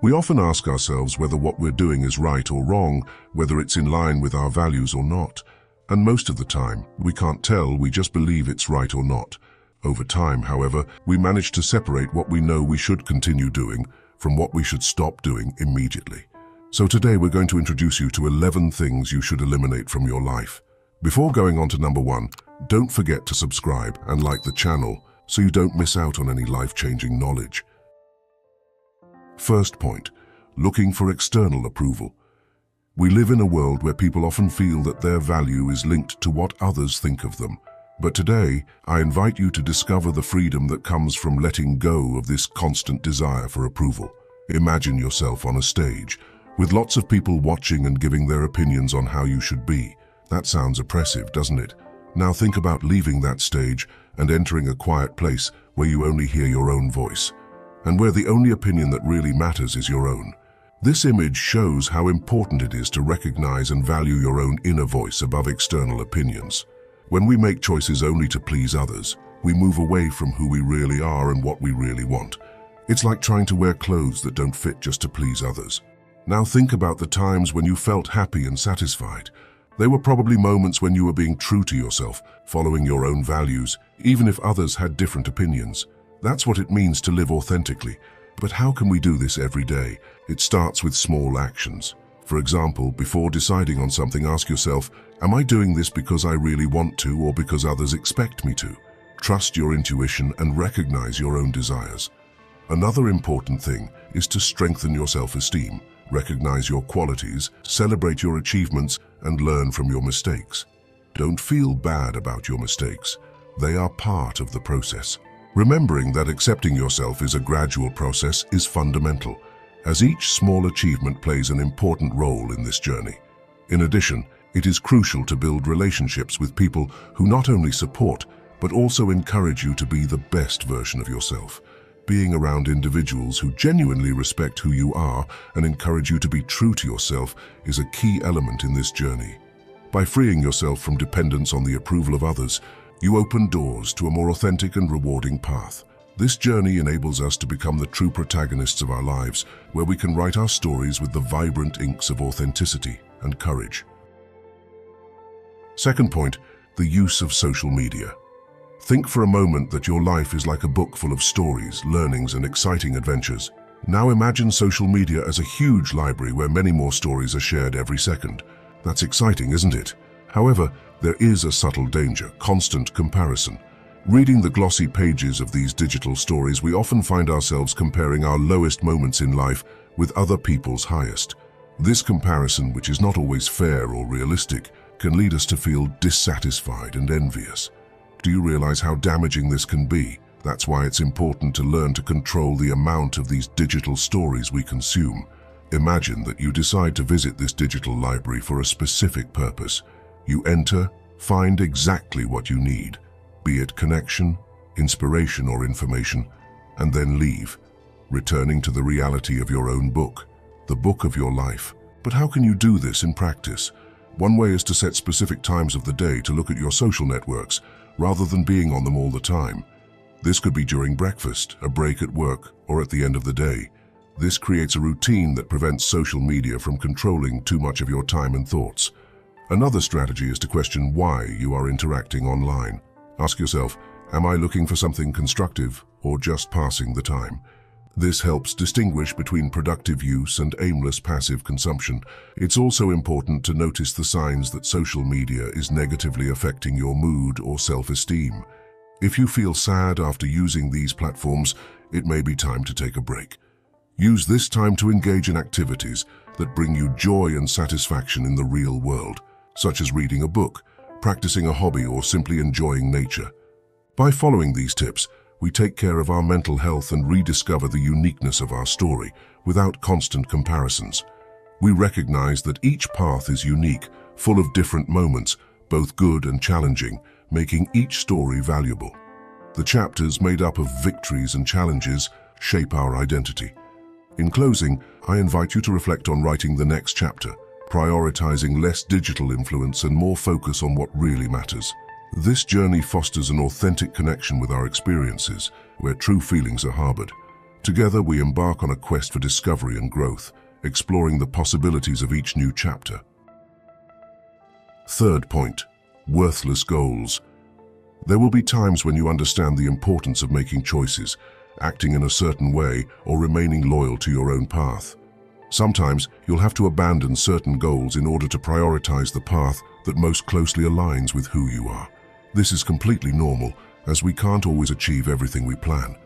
We often ask ourselves whether what we're doing is right or wrong, whether it's in line with our values or not. And most of the time, we can't tell, we just believe it's right or not. Over time, however, we manage to separate what we know we should continue doing from what we should stop doing immediately. So today we're going to introduce you to 11 things you should eliminate from your life. Before going on to number 1, don't forget to subscribe and like the channel so you don't miss out on any life-changing knowledge. First point, looking for external approval. We live in a world where people often feel that their value is linked to what others think of them. But today, I invite you to discover the freedom that comes from letting go of this constant desire for approval. Imagine yourself on a stage, with lots of people watching and giving their opinions on how you should be. That sounds oppressive, doesn't it? Now think about leaving that stage and entering a quiet place where you only hear your own voice, and where the only opinion that really matters is your own. This image shows how important it is to recognize and value your own inner voice above external opinions. When we make choices only to please others, we move away from who we really are and what we really want. It's like trying to wear clothes that don't fit just to please others. Now think about the times when you felt happy and satisfied. They were probably moments when you were being true to yourself, following your own values, even if others had different opinions. That's what it means to live authentically. But how can we do this every day? It starts with small actions. For example, before deciding on something, ask yourself, am I doing this because I really want to or because others expect me to? Trust your intuition and recognize your own desires. Another important thing is to strengthen your self-esteem. Recognize your qualities, celebrate your achievements, and learn from your mistakes. Don't feel bad about your mistakes. They are part of the process. Remembering that accepting yourself is a gradual process is fundamental, as each small achievement plays an important role in this journey. In addition, it is crucial to build relationships with people who not only support, but also encourage you to be the best version of yourself. Being around individuals who genuinely respect who you are and encourage you to be true to yourself is a key element in this journey. By freeing yourself from dependence on the approval of others, you open doors to a more authentic and rewarding path. This journey enables us to become the true protagonists of our lives, where we can write our stories with the vibrant inks of authenticity and courage. Second point, the use of social media. Think for a moment that your life is like a book full of stories, learnings, and exciting adventures. Now imagine social media as a huge library where many more stories are shared every second. That's exciting, isn't it? However, there is a subtle danger: constant comparison. Reading the glossy pages of these digital stories, we often find ourselves comparing our lowest moments in life with other people's highest. This comparison, which is not always fair or realistic, can lead us to feel dissatisfied and envious. Do you realize how damaging this can be? That's why it's important to learn to control the amount of these digital stories we consume. Imagine that you decide to visit this digital library for a specific purpose. You enter, find exactly what you need, be it connection, inspiration, or information, and then leave, returning to the reality of your own book, the book of your life. But how can you do this in practice? One way is to set specific times of the day to look at your social networks, rather than being on them all the time. This could be during breakfast, a break at work, or at the end of the day. This creates a routine that prevents social media from controlling too much of your time and thoughts. Another strategy is to question why you are interacting online. Ask yourself, am I looking for something constructive or just passing the time? This helps distinguish between productive use and aimless passive consumption. It's also important to notice the signs that social media is negatively affecting your mood or self-esteem. If you feel sad after using these platforms, it may be time to take a break. Use this time to engage in activities that bring you joy and satisfaction in the real world, such as reading a book, practicing a hobby, or simply enjoying nature. By following these tips, we take care of our mental health and rediscover the uniqueness of our story without constant comparisons. We recognize that each path is unique, full of different moments, both good and challenging, making each story valuable. The chapters made up of victories and challenges shape our identity. In closing, I invite you to reflect on writing the next chapter, prioritizing less digital influence and more focus on what really matters. This journey fosters an authentic connection with our experiences, where true feelings are harbored. Together, we embark on a quest for discovery and growth, exploring the possibilities of each new chapter. Third point, worthless goals. There will be times when you understand the importance of making choices, acting in a certain way, or remaining loyal to your own path. Sometimes you'll have to abandon certain goals in order to prioritize the path that most closely aligns with who you are. This is completely normal, as we can't always achieve everything we plan.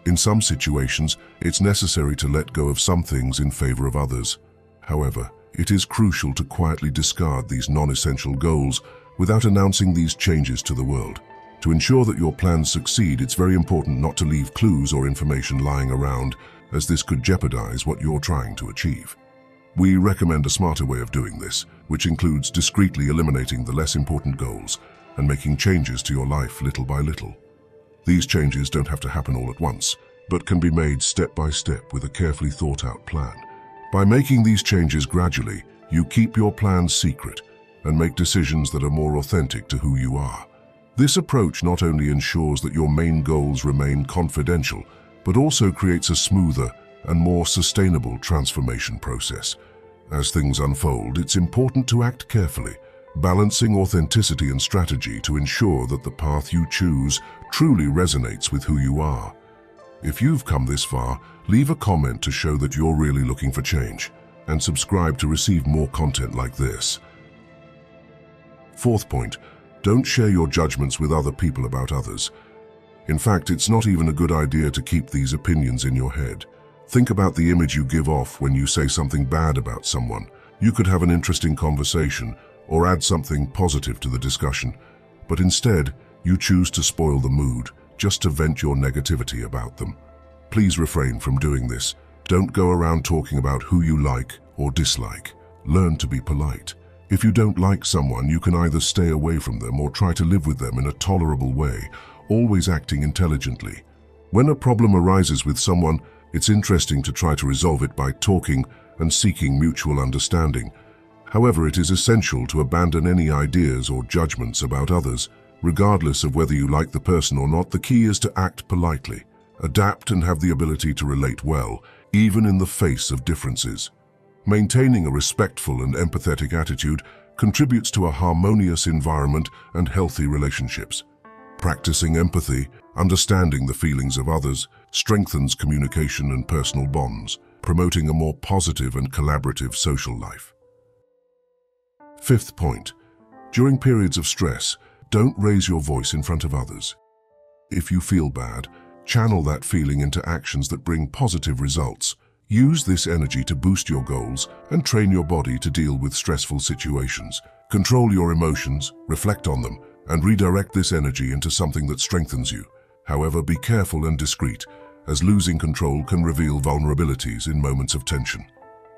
In some situations, it's necessary to let go of some things in favor of others. However, it is crucial to quietly discard these non-essential goals without announcing these changes to the world. To ensure that your plans succeed, it's very important not to leave clues or information lying around, as this could jeopardize what you're trying to achieve. We recommend a smarter way of doing this, which includes discreetly eliminating the less important goals and making changes to your life little by little. These changes don't have to happen all at once, but can be made step by step with a carefully thought-out plan. By making these changes gradually, you keep your plans secret and make decisions that are more authentic to who you are. This approach not only ensures that your main goals remain confidential, but also creates a smoother and more sustainable transformation process. As things unfold, it's important to act carefully, balancing authenticity and strategy to ensure that the path you choose truly resonates with who you are. If you've come this far, leave a comment to show that you're really looking for change, and subscribe to receive more content like this. Fourth point, don't share your judgments with other people about others. In fact, it's not even a good idea to keep these opinions in your head. Think about the image you give off when you say something bad about someone. You could have an interesting conversation or add something positive to the discussion, but instead, you choose to spoil the mood just to vent your negativity about them. Please refrain from doing this. Don't go around talking about who you like or dislike. Learn to be polite. If you don't like someone, you can either stay away from them or try to live with them in a tolerable way, always acting intelligently. When a problem arises with someone, it's interesting to try to resolve it by talking and seeking mutual understanding. However, it is essential to abandon any ideas or judgments about others. Regardless of whether you like the person or not, the key is to act politely, adapt and have the ability to relate well, even in the face of differences. Maintaining a respectful and empathetic attitude contributes to a harmonious environment and healthy relationships. Practicing empathy, understanding the feelings of others, strengthens communication and personal bonds, promoting a more positive and collaborative social life. Fifth point, during periods of stress, don't raise your voice in front of others. If you feel bad, channel that feeling into actions that bring positive results. Use this energy to boost your goals and train your body to deal with stressful situations. Control your emotions, reflect on them, and redirect this energy into something that strengthens you. However, be careful and discreet, as losing control can reveal vulnerabilities in moments of tension.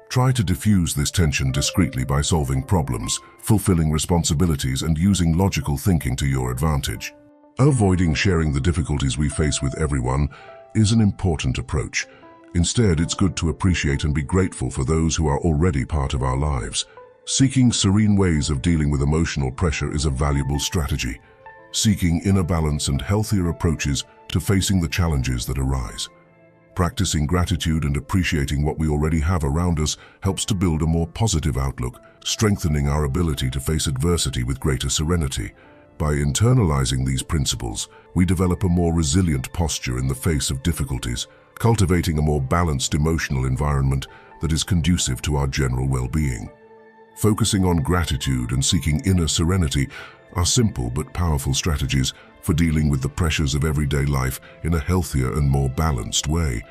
Try to diffuse this tension discreetly by solving problems, fulfilling responsibilities, and using logical thinking to your advantage. Avoiding sharing the difficulties we face with everyone is an important approach. Instead, it's good to appreciate and be grateful for those who are already part of our lives. Seeking serene ways of dealing with emotional pressure is a valuable strategy, seeking inner balance and healthier approaches to facing the challenges that arise. Practicing gratitude and appreciating what we already have around us helps to build a more positive outlook, strengthening our ability to face adversity with greater serenity. By internalizing these principles, we develop a more resilient posture in the face of difficulties, cultivating a more balanced emotional environment that is conducive to our general well-being. Focusing on gratitude and seeking inner serenity are simple but powerful strategies for dealing with the pressures of everyday life in a healthier and more balanced way.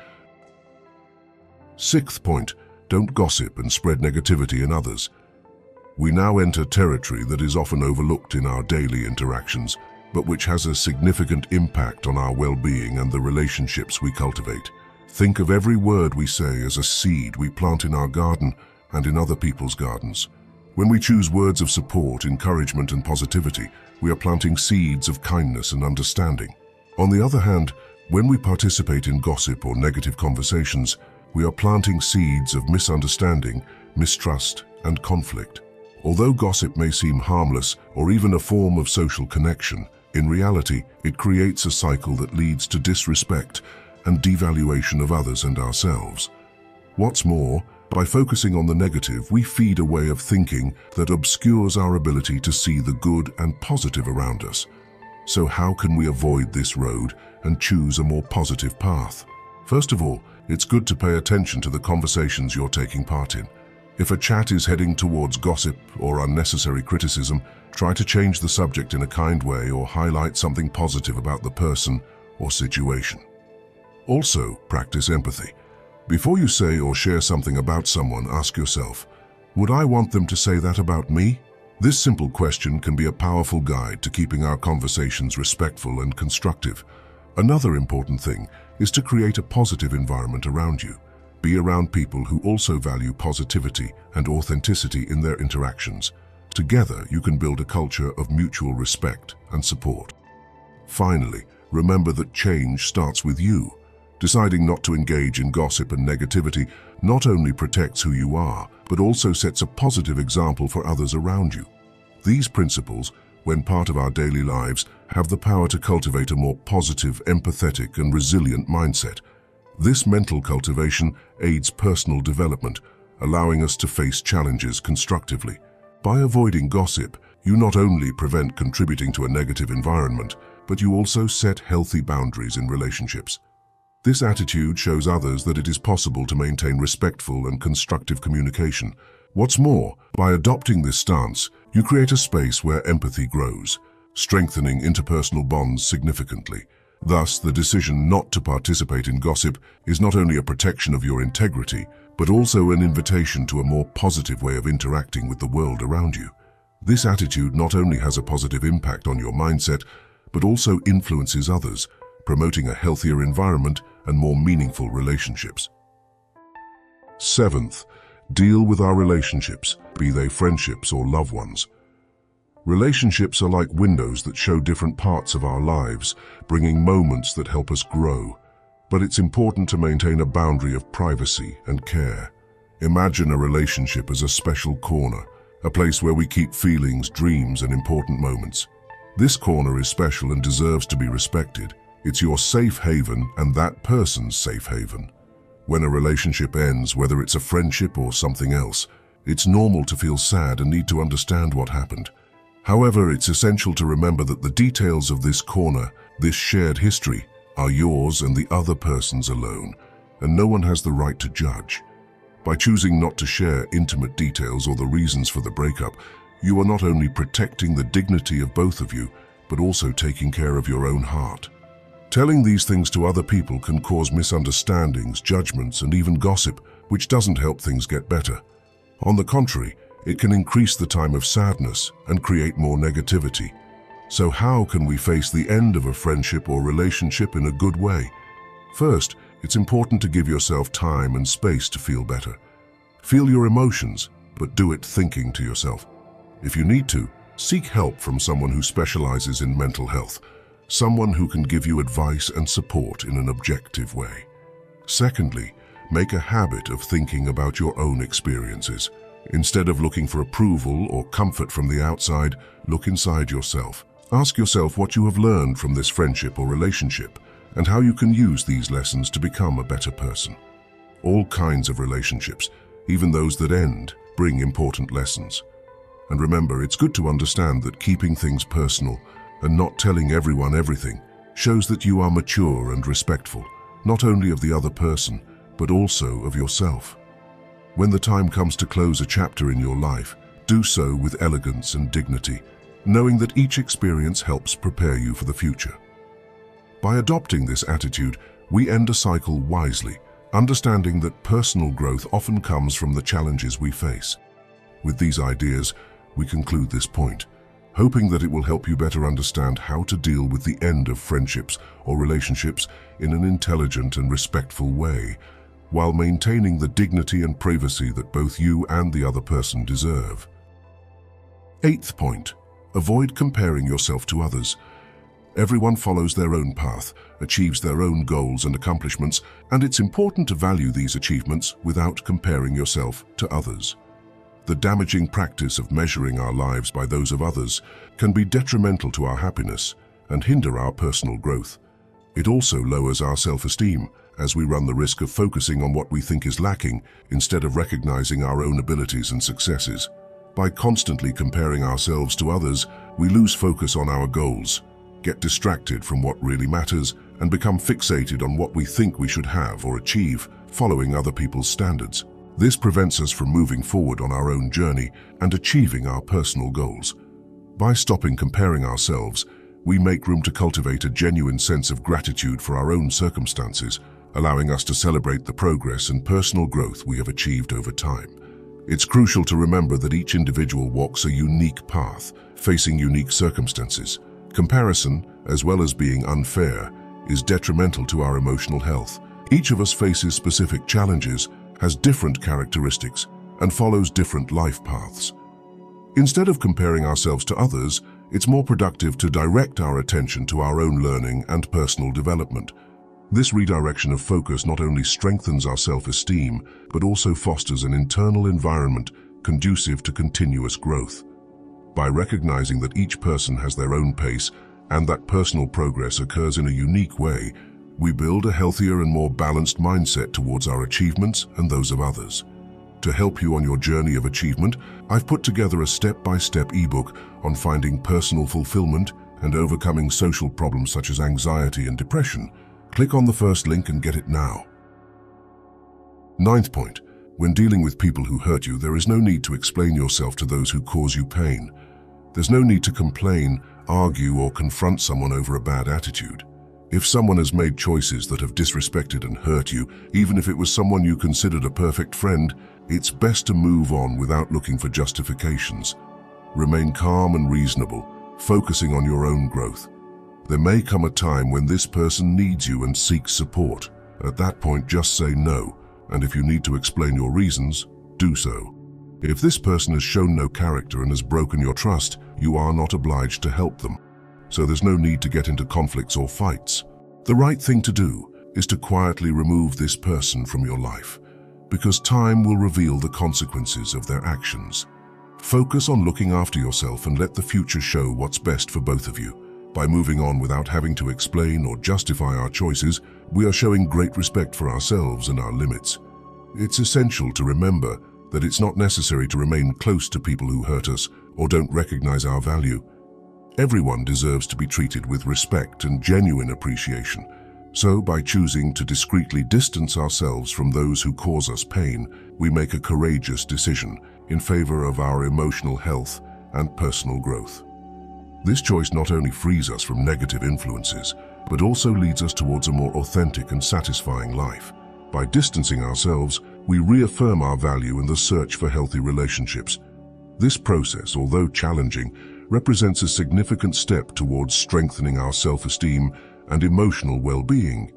Sixth point, don't gossip and spread negativity in others. We now enter territory that is often overlooked in our daily interactions, but which has a significant impact on our well-being and the relationships we cultivate. Think of every word we say as a seed we plant in our garden and in other people's gardens. When we choose words of support, encouragement, and positivity, we are planting seeds of kindness and understanding. On the other hand, when we participate in gossip or negative conversations, we are planting seeds of misunderstanding, mistrust, and conflict. Although gossip may seem harmless or even a form of social connection, in reality, it creates a cycle that leads to disrespect and devaluation of others and ourselves. What's more, by focusing on the negative, we feed a way of thinking that obscures our ability to see the good and positive around us. So how can we avoid this road and choose a more positive path? First of all, it's good to pay attention to the conversations you're taking part in. If a chat is heading towards gossip or unnecessary criticism, try to change the subject in a kind way or highlight something positive about the person or situation. Also, practice empathy. Before you say or share something about someone, ask yourself, would I want them to say that about me? This simple question can be a powerful guide to keeping our conversations respectful and constructive. Another important thing is to create a positive environment around you. Be around people who also value positivity and authenticity in their interactions. Together, you can build a culture of mutual respect and support. Finally, remember that change starts with you. Deciding not to engage in gossip and negativity not only protects who you are, but also sets a positive example for others around you. These principles, when part of our daily lives, have the power to cultivate a more positive, empathetic, and resilient mindset. This mental cultivation aids personal development, allowing us to face challenges constructively. By avoiding gossip, you not only prevent contributing to a negative environment, but you also set healthy boundaries in relationships. This attitude shows others that it is possible to maintain respectful and constructive communication. What's more, by adopting this stance, you create a space where empathy grows, strengthening interpersonal bonds significantly. Thus, the decision not to participate in gossip is not only a protection of your integrity, but also an invitation to a more positive way of interacting with the world around you. This attitude not only has a positive impact on your mindset, but also influences others, promoting a healthier environment and more meaningful relationships. Seventh, deal with our relationships, be they friendships or loved ones. Relationships are like windows that show different parts of our lives, bringing moments that help us grow. But it's important to maintain a boundary of privacy and care. Imagine a relationship as a special corner, a place where we keep feelings, dreams, and important moments. This corner is special and deserves to be respected. It's your safe haven and that person's safe haven. When a relationship ends, whether it's a friendship or something else, it's normal to feel sad and need to understand what happened. However, it's essential to remember that the details of this corner, this shared history, are yours and the other person's alone, and no one has the right to judge. By choosing not to share intimate details or the reasons for the breakup, you are not only protecting the dignity of both of you, but also taking care of your own heart. Telling these things to other people can cause misunderstandings, judgments, and even gossip, which doesn't help things get better. On the contrary, it can increase the time of sadness and create more negativity. So how can we face the end of a friendship or relationship in a good way? First, it's important to give yourself time and space to feel better. Feel your emotions, but do it thinking to yourself. If you need to, seek help from someone who specializes in mental health, someone who can give you advice and support in an objective way. Secondly, make a habit of thinking about your own experiences. Instead of looking for approval or comfort from the outside, look inside yourself. Ask yourself what you have learned from this friendship or relationship and how you can use these lessons to become a better person. All kinds of relationships, even those that end, bring important lessons. And remember, it's good to understand that keeping things personal and not telling everyone everything shows that you are mature and respectful, not only of the other person, but also of yourself. When the time comes to close a chapter in your life, do so with elegance and dignity, knowing that each experience helps prepare you for the future. By adopting this attitude, we end a cycle wisely, understanding that personal growth often comes from the challenges we face. With these ideas, we conclude this point, hoping that it will help you better understand how to deal with the end of friendships or relationships in an intelligent and respectful way, while maintaining the dignity and privacy that both you and the other person deserve. Eighth point, avoid comparing yourself to others. Everyone follows their own path, achieves their own goals and accomplishments, and it's important to value these achievements without comparing yourself to others. The damaging practice of measuring our lives by those of others can be detrimental to our happiness and hinder our personal growth. It also lowers our self-esteem, as we run the risk of focusing on what we think is lacking instead of recognizing our own abilities and successes. By constantly comparing ourselves to others, we lose focus on our goals, get distracted from what really matters, and become fixated on what we think we should have or achieve, following other people's standards. This prevents us from moving forward on our own journey and achieving our personal goals. By stopping comparing ourselves, we make room to cultivate a genuine sense of gratitude for our own circumstances, allowing us to celebrate the progress and personal growth we have achieved over time. It's crucial to remember that each individual walks a unique path, facing unique circumstances. Comparison, as well as being unfair, is detrimental to our emotional health. Each of us faces specific challenges, has different characteristics, and follows different life paths. Instead of comparing ourselves to others, it's more productive to direct our attention to our own learning and personal development. This redirection of focus not only strengthens our self-esteem, but also fosters an internal environment conducive to continuous growth. By recognizing that each person has their own pace and that personal progress occurs in a unique way, we build a healthier and more balanced mindset towards our achievements and those of others. To help you on your journey of achievement, I've put together a step-by-step ebook on finding personal fulfillment and overcoming social problems such as anxiety and depression. Click on the first link and get it now. Ninth point, when dealing with people who hurt you, there is no need to explain yourself to those who cause you pain. There's no need to complain, argue, or confront someone over a bad attitude. If someone has made choices that have disrespected and hurt you, even if it was someone you considered a perfect friend, it's best to move on without looking for justifications. Remain calm and reasonable, focusing on your own growth. There may come a time when this person needs you and seeks support. At that point, just say no, and if you need to explain your reasons, do so. If this person has shown no character and has broken your trust, you are not obliged to help them. So there's no need to get into conflicts or fights. The right thing to do is to quietly remove this person from your life, because time will reveal the consequences of their actions. Focus on looking after yourself and let the future show what's best for both of you. By moving on without having to explain or justify our choices, we are showing great respect for ourselves and our limits. It's essential to remember that it's not necessary to remain close to people who hurt us or don't recognize our value. Everyone deserves to be treated with respect and genuine appreciation. So, by choosing to discreetly distance ourselves from those who cause us pain, we make a courageous decision in favor of our emotional health and personal growth. This choice not only frees us from negative influences, but also leads us towards a more authentic and satisfying life. By distancing ourselves, we reaffirm our value in the search for healthy relationships. This process, although challenging, represents a significant step towards strengthening our self-esteem and emotional well-being.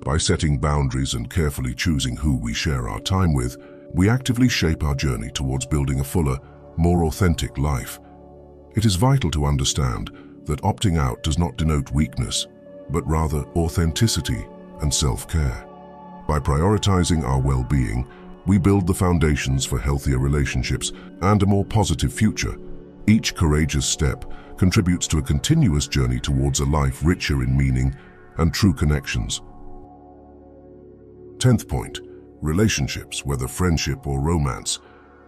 By setting boundaries and carefully choosing who we share our time with, we actively shape our journey towards building a fuller, more authentic life. It is vital to understand that opting out does not denote weakness, but rather authenticity and self-care. By prioritizing our well-being, we build the foundations for healthier relationships and a more positive future. Each courageous step contributes to a continuous journey towards a life richer in meaning and true connections. 10th point, relationships, whether friendship or romance.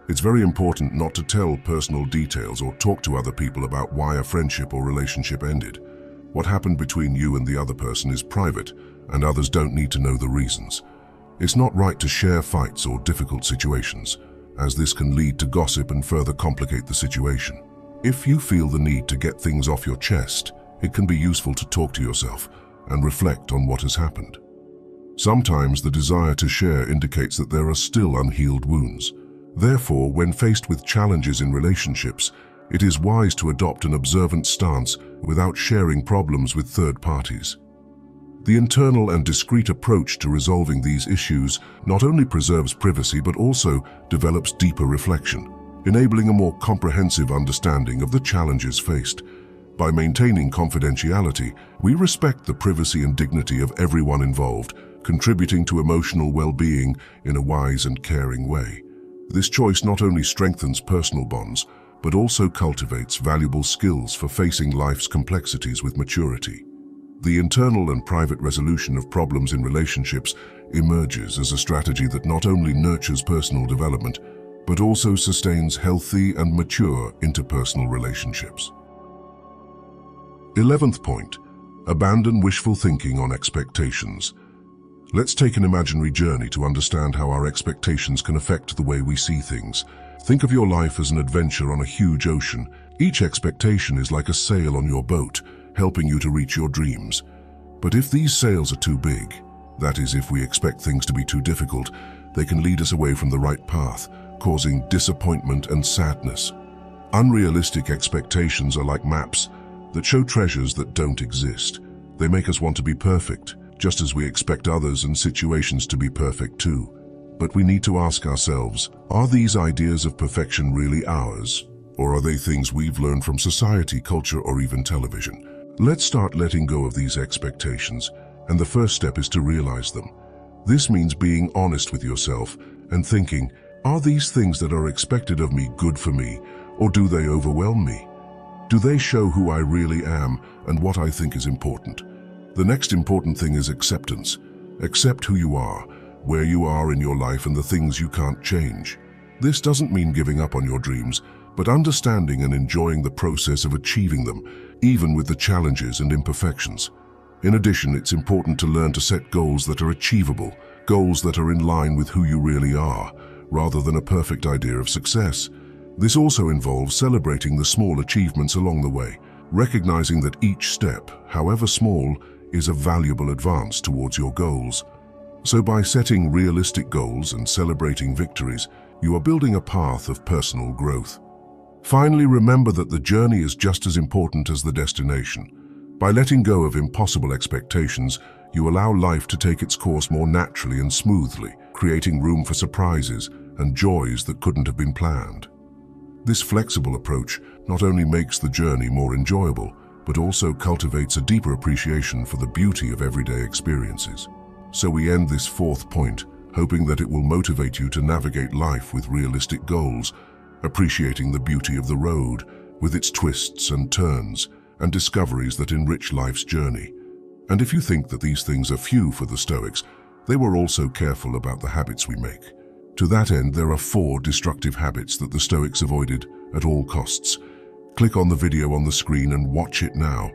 It's very important not to tell personal details or talk to other people about why a friendship or relationship ended. What happened between you and the other person is private, and others don't need to know the reasons. It's not right to share fights or difficult situations, as this can lead to gossip and further complicate the situation. If you feel the need to get things off your chest, it can be useful to talk to yourself and reflect on what has happened. Sometimes the desire to share indicates that there are still unhealed wounds. Therefore, when faced with challenges in relationships, it is wise to adopt an observant stance without sharing problems with third parties. The internal and discreet approach to resolving these issues not only preserves privacy but also develops deeper reflection, enabling a more comprehensive understanding of the challenges faced. By maintaining confidentiality, we respect the privacy and dignity of everyone involved, contributing to emotional well-being in a wise and caring way. This choice not only strengthens personal bonds, but also cultivates valuable skills for facing life's complexities with maturity. The internal and private resolution of problems in relationships emerges as a strategy that not only nurtures personal development, but also sustains healthy and mature interpersonal relationships. 11th point, abandon wishful thinking on expectations. Let's take an imaginary journey to understand how our expectations can affect the way we see things. Think of your life as an adventure on a huge ocean. Each expectation is like a sail on your boat, helping you to reach your dreams. But if these sails are too big, that is, if we expect things to be too difficult, they can lead us away from the right path, causing disappointment and sadness. Unrealistic expectations are like maps that show treasures that don't exist. They make us want to be perfect, just as we expect others and situations to be perfect too. But we need to ask ourselves, are these ideas of perfection really ours? Or are they things we've learned from society, culture, or even television? Let's start letting go of these expectations, and the first step is to realize them. This means being honest with yourself and thinking, are these things that are expected of me good for me, or do they overwhelm me? Do they show who I really am and what I think is important? The next important thing is acceptance. Accept who you are, where you are in your life, and the things you can't change. This doesn't mean giving up on your dreams, but understanding and enjoying the process of achieving them, even with the challenges and imperfections. In addition, it's important to learn to set goals that are achievable, goals that are in line with who you really are, rather than a perfect idea of success. This also involves celebrating the small achievements along the way, recognizing that each step, however small, is a valuable advance towards your goals. So by setting realistic goals and celebrating victories, you are building a path of personal growth. Finally, remember that the journey is just as important as the destination. By letting go of impossible expectations, you allow life to take its course more naturally and smoothly, creating room for surprises and joys that couldn't have been planned. This flexible approach not only makes the journey more enjoyable, but also cultivates a deeper appreciation for the beauty of everyday experiences. So we end this fourth point, hoping that it will motivate you to navigate life with realistic goals, appreciating the beauty of the road, with its twists and turns, and discoveries that enrich life's journey. And if you think that these things are few for the Stoics, they were also careful about the habits we make. To that end, there are 4 destructive habits that the Stoics avoided at all costs. Click on the video on the screen and watch it now.